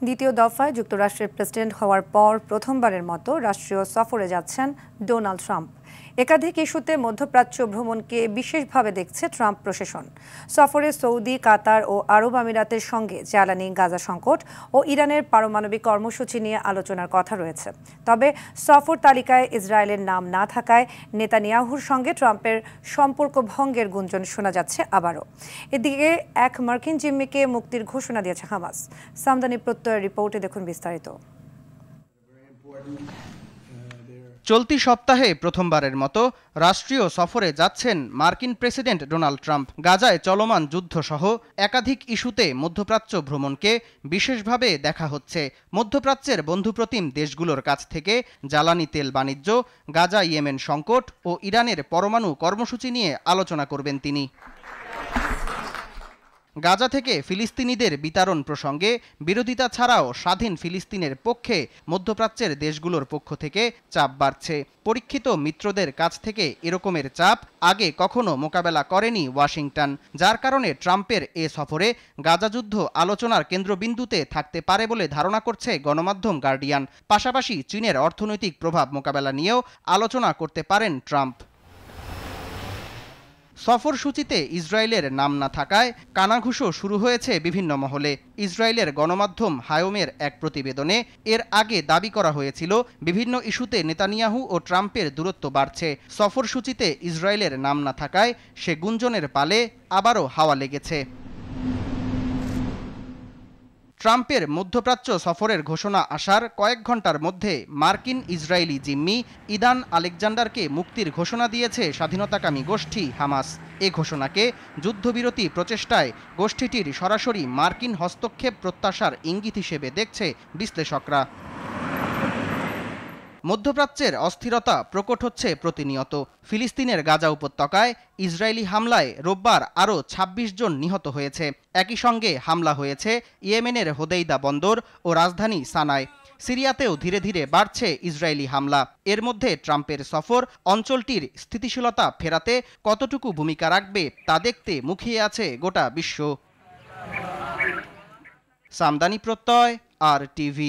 দ্বিতীয় দফায় যুক্তরাষ্ট্রের প্রেসিডেন্ট হওয়ার পর প্রথমবারের মতো রাষ্ট্রীয় সফরে যাচ্ছেন ডোনাল্ড ট্রাম্প। একাধিক ইস্যুতে মধ্যপ্রাচ্য ভ্রমণকে বিশেষভাবে দেখছে ট্রাম্প প্রশাসন। সফরে সৌদি, কাতার ও আরব আমিরাতের সঙ্গে জ্বালানি, গাজা সংকট ও ইরানের পারমাণবিক কর্মসূচি নিয়ে আলোচনার কথা রয়েছে। তবে সফর তালিকায় ইসরায়েলের নাম না থাকায় নেতানিয়াহুর সঙ্গে ট্রাম্পের সম্পর্ক ভঙ্গের গুঞ্জন শোনা যাচ্ছে আবারও। এদিকে এক মার্কিন জিম্মিকে মুক্তির ঘোষণা দিয়েছে হামাস। সামদানি প্রত্যয়ের রিপোর্টে দেখুন বিস্তারিত। চলতি সপ্তাহে প্রথমবারের মতো রাষ্ট্রীয় সফরে যাচ্ছেন মার্কিন প্রেসিডেন্ট ডোনাল্ড ট্রাম্প। গাজায় চলমান যুদ্ধসহ একাধিক ইস্যুতে মধ্যপ্রাচ্য ভ্রমণকে বিশেষভাবে দেখা হচ্ছে। মধ্যপ্রাচ্যের বন্ধুপ্রতিম দেশগুলোর কাছ থেকে জ্বালানি তেল বাণিজ্য, গাজা ইয়েমেন সংকট ও ইরানের পরমাণু কর্মসূচি নিয়ে আলোচনা করবেন তিনি। গাজা থেকে ফিলিস্তিনিদের বিতাড়ন প্রসঙ্গে বিরোধিতা ছাড়াও স্বাধীন ফিলিস্তিনের পক্ষে মধ্যপ্রাচ্যের দেশগুলোর পক্ষ থেকে চাপ বাড়ছে। পরীক্ষিত মিত্রদের কাছ থেকে এরকমের চাপ আগে কখনো মোকাবেলা করেনি ওয়াশিংটন, যার কারণে ট্রাম্পের এ সফরে গাজা যুদ্ধ আলোচনার কেন্দ্রবিন্দুতে থাকতে পারে বলে ধারণা করছে গণমাধ্যম গার্ডিয়ান। পাশাপাশি চীনের অর্থনৈতিক প্রভাব মোকাবেলা নিয়েও আলোচনা করতে পারেন ট্রাম্প। সফরসূচিতে ইসরায়েলের নাম না থাকায় কানাঘুষো শুরু হয়েছে বিভিন্ন মহলে। ইসরায়েলের গণমাধ্যম হায়োমের এক প্রতিবেদনে এর আগে দাবি করা হয়েছিল বিভিন্ন ইস্যুতে নেতানিয়াহু ও ট্রাম্পের দূরত্ব বাড়ছে। সফরসূচিতে ইসরায়েলের নাম না থাকায় সে গুঞ্জনের পালে আবারও হাওয়া লেগেছে। ট্রাম্পের মধ্যপ্রাচ্য সফরের ঘোষণা আসার কয়েক ঘন্টার মধ্যে মার্কিন ইসরায়েলি জিম্মি ইদান আলেকজান্ডারকে মুক্তির ঘোষণা দিয়েছে স্বাধীনতাকামী গোষ্ঠী হামাস। এ ঘোষণাকে যুদ্ধবিরতি প্রচেষ্টায় গোষ্ঠীটির সরাসরি মার্কিন হস্তক্ষেপ প্রত্যাশার ইঙ্গিত হিসেবে দেখছে বিশ্লেষকরা। মধ্যপ্রাচ্যের অস্থিরতা প্রকট হচ্ছে প্রতিনিয়ত। ফিলিস্তিনের গাজা উপত্যকায় ইসরায়েলি হামলায় রোববার আরও ২৬ জন নিহত হয়েছে। একই সঙ্গে হামলা হয়েছে ইয়েমেনের হোদেইদা বন্দর ও রাজধানী সানায়। সিরিয়াতেও ধীরে ধীরে বাড়ছে ইসরায়েলি হামলা। এর মধ্যে ট্রাম্পের সফর অঞ্চলটির স্থিতিশীলতা ফেরাতে কতটুকু ভূমিকা রাখবে তা দেখতে মুখিয়ে আছে গোটা বিশ্ব। সামদানি প্রত্যয়, RTV।